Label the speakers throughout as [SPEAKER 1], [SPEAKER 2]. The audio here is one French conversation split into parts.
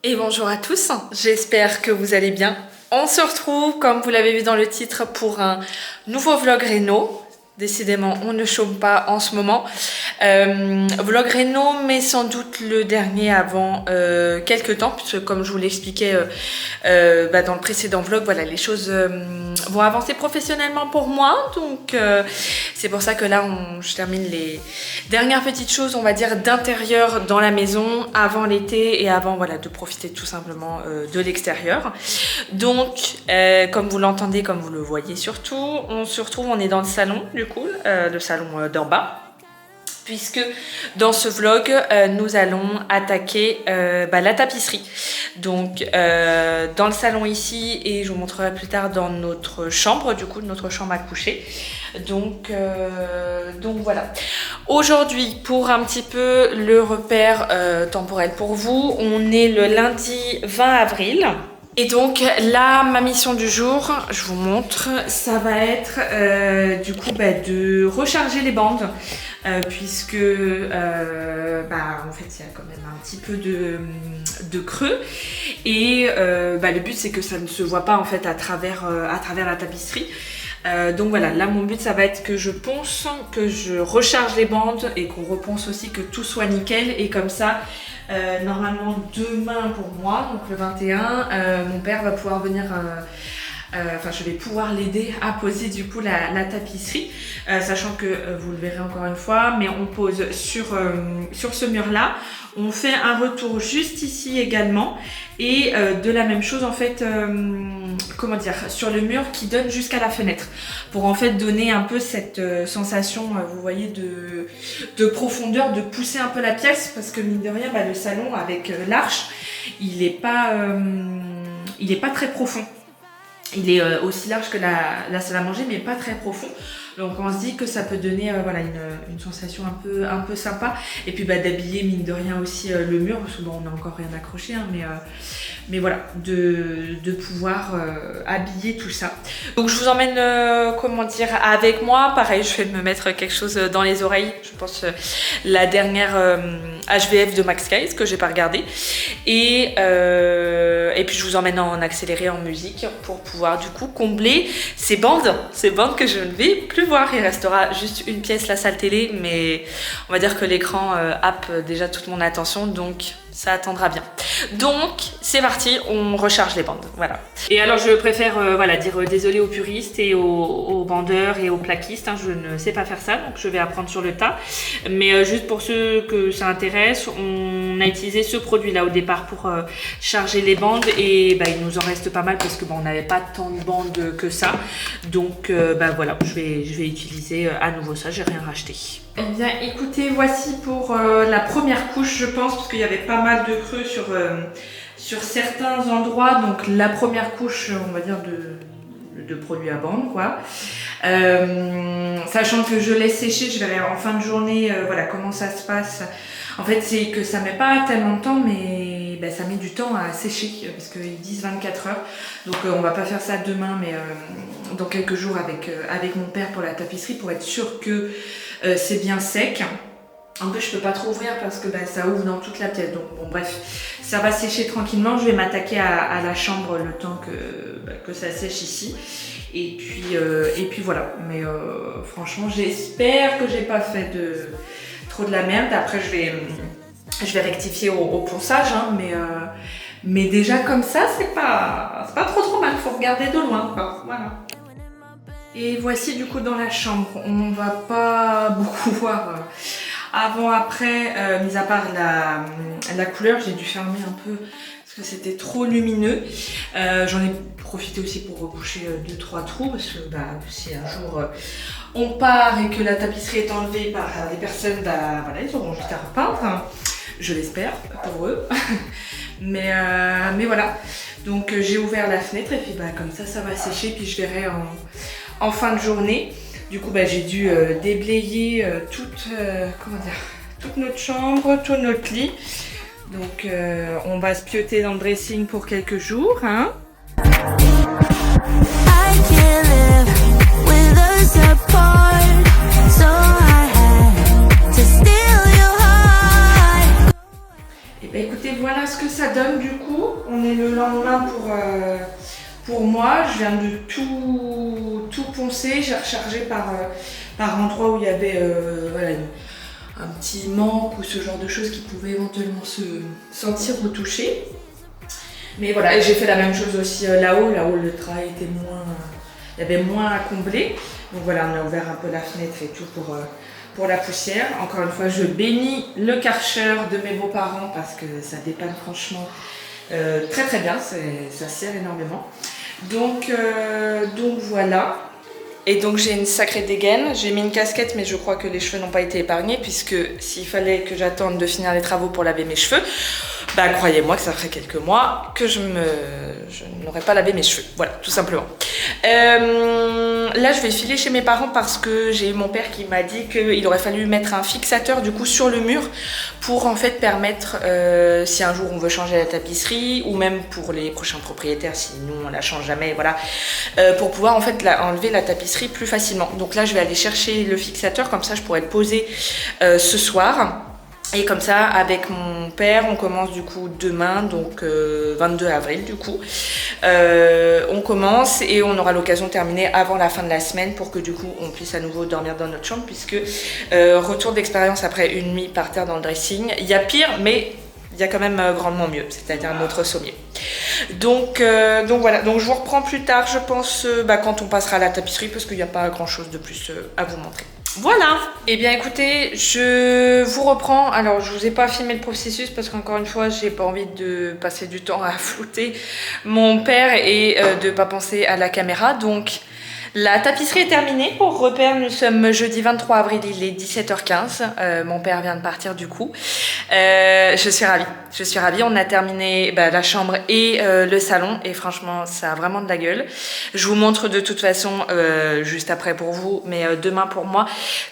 [SPEAKER 1] Et bonjour à tous, j'espère que vous allez bien. On se retrouve, comme vous l'avez vu dans le titre, pour un nouveau vlog réno. Décidément, on ne chôme pas en ce moment. Vlog réno, mais sans doute le dernier avant quelques temps, puisque comme je vous l'expliquais dans le précédent vlog, voilà, les choses vont avancer professionnellement pour moi. Donc c'est pour ça que là, je termine les dernières petites choses, on va dire, d'intérieur dans la maison avant l'été et avant voilà, de profiter tout simplement de l'extérieur. Donc, comme vous l'entendez, comme vous le voyez surtout, on se retrouve, on est dans le salon du coup, le salon d'en bas. Puisque dans ce vlog, nous allons attaquer la tapisserie. Donc dans le salon ici, et je vous montrerai plus tard dans notre chambre, du coup notre chambre à coucher. Donc voilà. Aujourd'hui, pour un petit peu le repère temporel pour vous, on est le lundi 20 avril. Et donc là, ma mission du jour, je vous montre, ça va être du coup de recharger les bandes puisque en fait il y a quand même un petit peu de creux et le but c'est que ça ne se voit pas en fait à travers la tapisserie. Donc voilà, là mon but ça va être que je ponce, que je recharge les bandes et qu'on reponce aussi, que tout soit nickel et comme ça normalement demain pour moi, donc le 21, mon père va pouvoir venir, je vais pouvoir l'aider à poser du coup la tapisserie, sachant que vous le verrez encore une fois, mais on pose sur ce mur là, on fait un retour juste ici également et de la même chose en fait, sur le mur qui donne jusqu'à la fenêtre pour en fait donner un peu cette sensation, vous voyez, de profondeur, de pousser un peu la pièce parce que mine de rien, le salon avec l'arche, il est pas très profond. Il est aussi large que la salle à manger, mais pas très profond. Donc on se dit que ça peut donner une sensation un peu sympa. Et puis d'habiller mine de rien aussi le mur, parce que on n'a encore rien accroché, hein, mais voilà, de pouvoir habiller tout ça. Donc je vous emmène avec moi. Pareil, je vais me mettre quelque chose dans les oreilles. Je pense la dernière HVF de Max Guys que j'ai pas regardé. Et puis je vous emmène en accéléré en musique pour pouvoir du coup combler ces bandes que je ne vais plus voir. Il restera juste une pièce, la salle télé, mais on va dire que l'écran happe déjà toute mon attention, donc ça attendra bien. Donc c'est parti, on recharge les bandes, voilà. Et alors je préfère dire désolé aux puristes et aux bandeurs et aux plaquistes, hein, je ne sais pas faire ça, donc je vais apprendre sur le tas. Mais juste pour ceux que ça intéresse, on a utilisé ce produit là au départ pour charger les bandes et il nous en reste pas mal parce que on n'avait pas tant de bandes que ça. Donc voilà, je vais utiliser à nouveau ça, j'ai rien racheté. Eh bien écoutez, voici pour la première couche je pense, parce qu'il y avait pas mal de creux sur certains endroits. Donc la première couche, on va dire, de produit à bande quoi. Sachant que je laisse sécher, je verrai en fin de journée comment ça se passe. En fait c'est que ça met pas tellement de temps, mais ça met du temps à sécher parce qu'ils disent 24 heures. Donc on va pas faire ça demain, mais dans quelques jours avec mon père pour la tapisserie, pour être sûr que c'est bien sec. En plus je peux pas trop ouvrir parce que ça ouvre dans toute la pièce, donc bon bref, ça va sécher tranquillement. Je vais m'attaquer à la chambre le temps que ça sèche ici et puis voilà. Mais franchement j'espère que j'ai pas fait trop de la merde. Après je vais rectifier au ponçage, hein, mais déjà comme ça c'est pas trop mal, faut regarder de loin quoi. Voilà. Et voici du coup dans la chambre, on va pas beaucoup voir avant après, mis à part la couleur. J'ai dû fermer un peu parce que c'était trop lumineux. J'en ai profité aussi pour reboucher 2-3 trous parce que si un jour on part et que la tapisserie est enlevée par des personnes, ils auront juste à repeindre, hein. Je l'espère pour eux. mais voilà, donc j'ai ouvert la fenêtre et puis comme ça va sécher, puis je verrai en fin de journée. Du coup j'ai dû déblayer toute notre chambre, tout notre lit. Donc on va se pioter dans le dressing pour quelques jours, hein. ben écoutez, voilà ce que ça donne du coup. On est le lendemain pour moi. Je viens de tout poncer. J'ai rechargé par endroits où il y avait voilà, un petit manque ou ce genre de choses qui pouvaient éventuellement se sentir retouchées. Mais voilà, et j'ai fait la même chose aussi là-haut. Là-haut, le travail était moins... il y avait moins à combler. Donc voilà, on a ouvert un peu la fenêtre et tout pour la poussière. Encore une fois, je bénis le Karcher de mes beaux-parents parce que ça dépanne franchement très très bien. Ça sert énormément. Donc voilà. Et donc j'ai une sacrée dégaine, j'ai mis une casquette mais je crois que les cheveux n'ont pas été épargnés puisque s'il fallait que j'attende de finir les travaux pour laver mes cheveux, bah croyez-moi que ça ferait quelques mois que je n'aurais pas lavé mes cheveux, voilà tout simplement. Là je vais filer chez mes parents parce que j'ai eu mon père qui m'a dit qu'il aurait fallu mettre un fixateur du coup sur le mur pour en fait permettre si un jour on veut changer la tapisserie ou même pour les prochains propriétaires si nous on la change jamais, voilà, pour pouvoir en fait enlever la tapisserie plus facilement. Donc là je vais aller chercher le fixateur, comme ça je pourrais le poser ce soir. Et comme ça, avec mon père, on commence du coup demain, donc 22 avril du coup. On commence et on aura l'occasion de terminer avant la fin de la semaine pour que du coup on puisse à nouveau dormir dans notre chambre puisque retour d'expérience après une nuit par terre dans le dressing. Il y a pire, mais il y a quand même grandement mieux, c'est-à-dire notre sommier. Donc voilà, donc je vous reprends plus tard, je pense, quand on passera à la tapisserie parce qu'il n'y a pas grand-chose de plus à vous montrer. Voilà. Eh bien écoutez, je vous reprends. Alors je vous ai pas filmé le processus parce qu'encore une fois j'ai pas envie de passer du temps à flouter mon père et de pas penser à la caméra. Donc la tapisserie est terminée. Pour repère, nous sommes jeudi 23 avril, il est 17h15. Mon père vient de partir du coup. Je suis ravie. On a terminé la chambre et le salon et franchement ça a vraiment de la gueule. Je vous montre de toute façon juste après pour vous, mais demain pour moi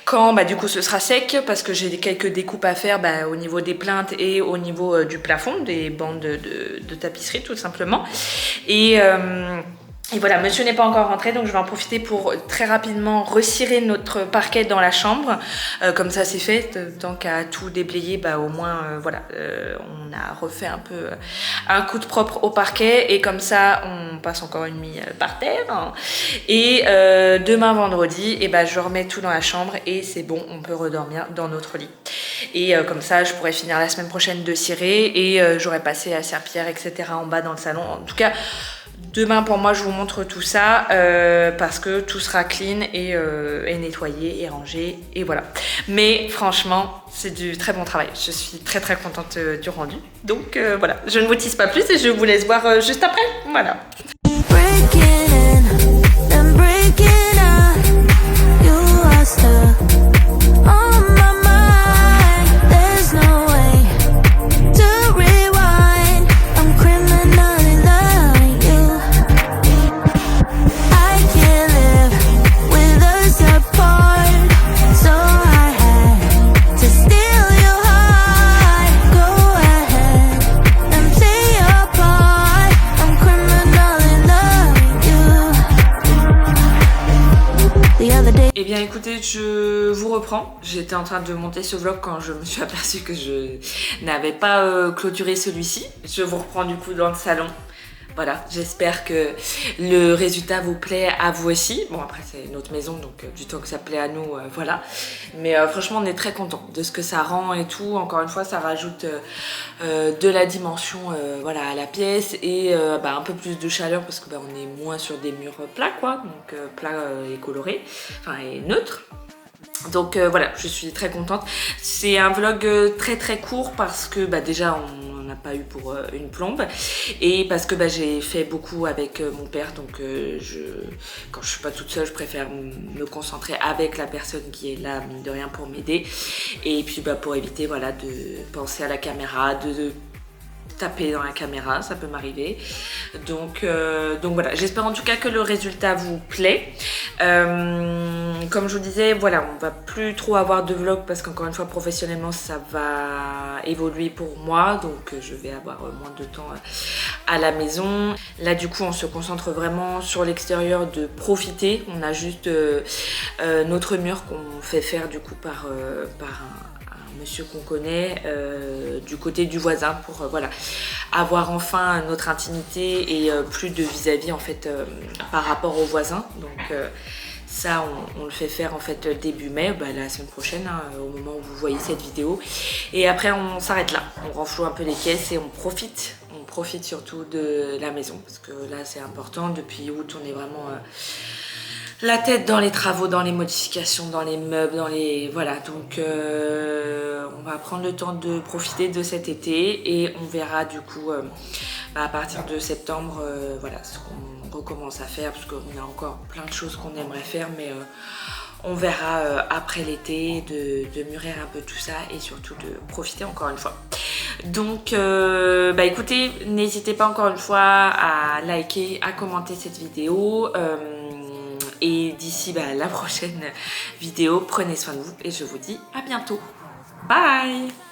[SPEAKER 1] quand du coup ce sera sec parce que j'ai quelques découpes à faire au niveau des plinthes et au niveau du plafond, des bandes de tapisserie tout simplement. Et voilà, monsieur n'est pas encore rentré, donc je vais en profiter pour très rapidement recirer notre parquet dans la chambre. Comme ça c'est fait, tant qu'à tout déblayer, au moins voilà, on a refait un peu un coup de propre au parquet et comme ça on passe encore une nuit par terre. Et demain vendredi, je remets tout dans la chambre et c'est bon, on peut redormir dans notre lit. Et comme ça je pourrais finir la semaine prochaine de cirer et j'aurais passé la serpillière etc. en bas dans le salon. En tout cas, demain pour moi je vous montre tout ça parce que tout sera clean et nettoyé et rangé et voilà. Mais franchement c'est du très bon travail. Je suis très très contente du rendu. Donc voilà, je ne vous tease pas plus et je vous laisse voir juste après. Voilà. Eh bien écoutez, je vous reprends. J'étais en train de monter ce vlog quand je me suis aperçue que je n'avais pas clôturé celui-ci. Je vous reprends du coup dans le salon. Voilà, j'espère que le résultat vous plaît à vous aussi. Bon après c'est notre maison donc du temps que ça plaît à nous, voilà. Mais franchement on est très contents de ce que ça rend et tout. Encore une fois ça rajoute de la dimension voilà, à la pièce et un peu plus de chaleur parce que on est moins sur des murs plats quoi. Donc plat et coloré, enfin et neutre. Donc voilà, je suis très contente. C'est un vlog très très court parce que déjà on n'a pas eu pour une plombe et parce que j'ai fait beaucoup avec mon père donc quand je suis pas toute seule je préfère me concentrer avec la personne qui est là mine de rien pour m'aider et puis pour éviter voilà de penser à la caméra, de taper dans la caméra, ça peut m'arriver. Donc voilà, j'espère en tout cas que le résultat vous plaît. Comme je vous disais, voilà, on va plus trop avoir de vlog parce qu'encore une fois professionnellement ça va évoluer pour moi, donc je vais avoir moins de temps à la maison. Là du coup on se concentre vraiment sur l'extérieur, de profiter. On a juste notre mur qu'on fait faire du coup par un
[SPEAKER 2] monsieur qu'on connaît du côté du voisin pour voilà, avoir enfin notre intimité et plus de vis-à-vis en fait par rapport aux voisins. Donc ça on le fait faire en fait début mai, la semaine prochaine, hein, au moment où vous voyez cette vidéo. Et après on s'arrête là, on renfloue un peu les caisses et on profite surtout de la maison. Parce que là c'est important, depuis août on est vraiment la tête dans les travaux, dans les modifications, dans les meubles, dans les... Voilà, donc on va prendre le temps de profiter de cet été et on verra du coup à partir de septembre voilà, ce qu'on recommence à faire, parce qu'on a encore plein de choses qu'on aimerait faire, mais on verra après l'été de mûrir un peu tout ça et surtout de profiter encore une fois. Donc écoutez, n'hésitez pas encore une fois à liker, à commenter cette vidéo. Et d'ici la prochaine vidéo, prenez soin de vous et je vous dis à bientôt. Bye!